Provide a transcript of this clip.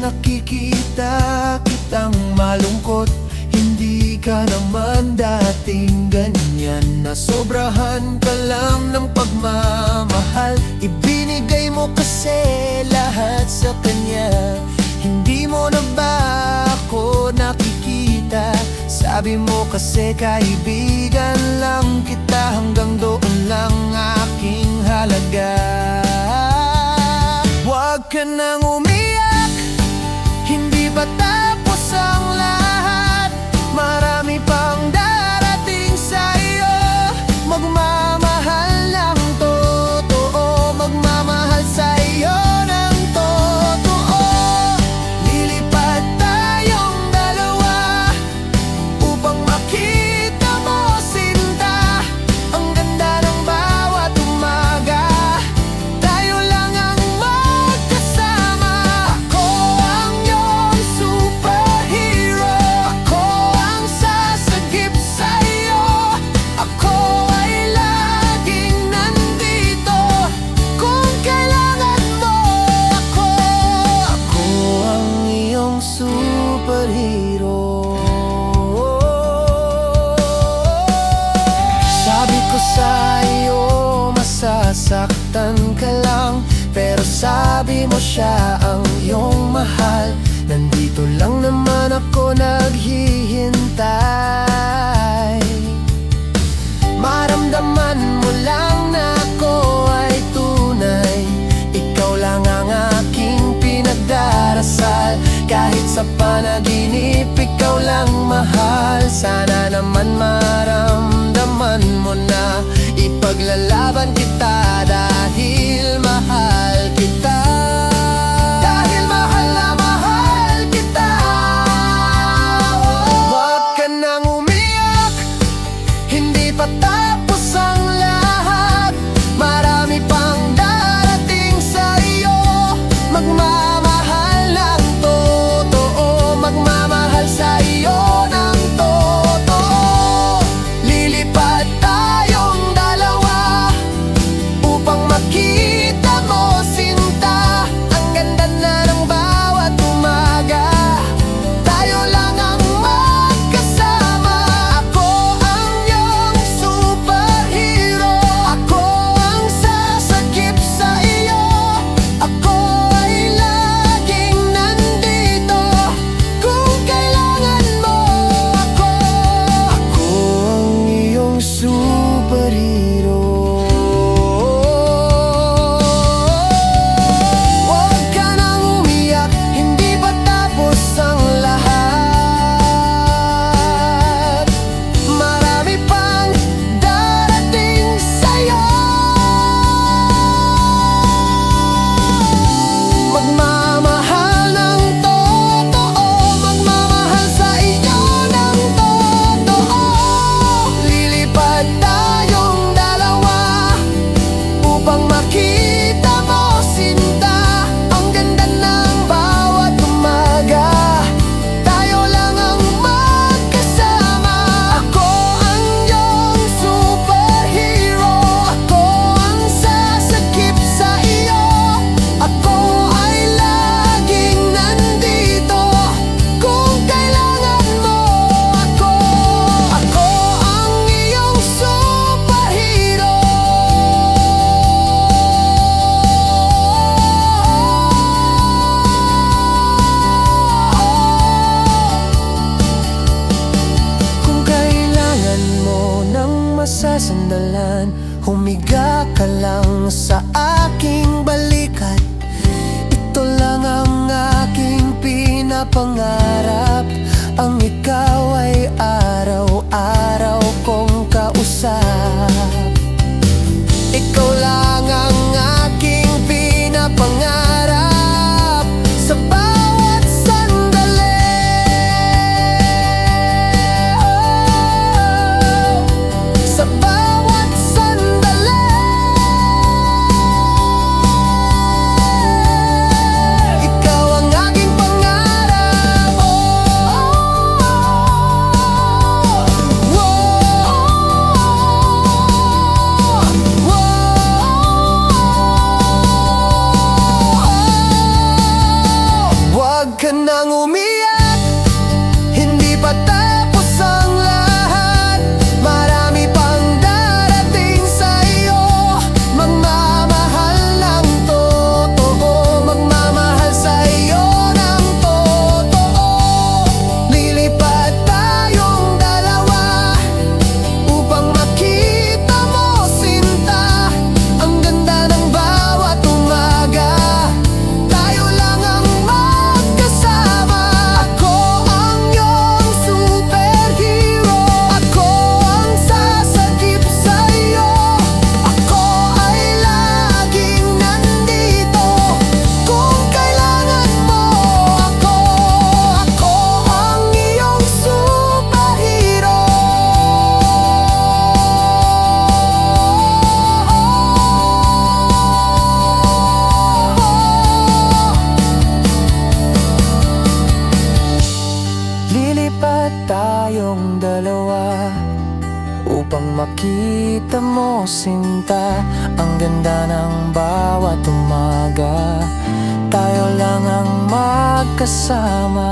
nakikita kitang malungkot. Hindi ka naman dating ganyan, nasobrahan ka lang ng pagmamahal. Ibinigay mo kasi lahat sa kanya. Hindi mo na ba ako nakikita? Sabi mo kasi kaibigan lang kita, hanggang doon lang aking halaga. Huwag ka nang umiyak, hindi pa tapos ang lahat. Marami pang darating sa'yo. Magmamahal ng totoo, magmamahal sa'yo ng totoo. Lilipad tayong dalawa upang makita mo, sinta, ang ganda ng bawat umaga. Tayo lang ang magkasama. Ako ang iyong superhero, ako ang sasagip sa'yo. Ako ay laging nandito kung kailangan mo ako. Ako ang iyong superhero. Sabi ko sa'yo, masasaktan ka lang, pero sabi mo siya ang iyong mahal. Nandito lang naman ako naghihintay. Maramdaman mo lang na ako ay tunay. Ikaw lang ang aking pinagdarasal. Kahit sa panaginip, ikaw lang mahal. Sana naman maramdaman mo na ipaglalaban kita dahil mahal kita. Dahil mahal na mahal kita. Huwag ka nang umiyak, hindi pa tapos ang lahat. Marami pang darating sa'yo. Magmamahal ng totoo, magmamahal sa'yo ng totoo. Lilipad tayong dalawa upang makita mo, sinta, ang ganda na ng bawat umaga. Tayo lang ang magkasama. Ako ang iyong superhero, ako ang sasagip sa iyo. Ako ay laging nandito kung kailangan mo ako. Ako ang iyong superhero. Huwag ka nang umiyak, hindi pa tapos ang lahat. Marami pang darating sa'yo. Magmamahal ng totoo, magmamahal sa iyo ng totoo. Lilipad tayong dalawa upang makita mo, sinta, ang ganda ng bawat umaga. Tayo lang ang magkasama. Ako ang iyong superhero, ako ang sasakip sa iyo. Ako ay laging nandito kung kailangan mo ako. Ako ang iyong superhero. Kung kailangan mo ng masasandalan, humiga ka lang sa aking balikat. Ito lang ang aking pinapangarap, ang ikaw ay araw-araw kong kausap. Ikaw lang ang aking pinapangarap sa bawat sandali. Sa bawat sandali. Ikaw ang aking pangarap. sinta, ang ganda ng bawat umaga. Tayo lang ang magkasama.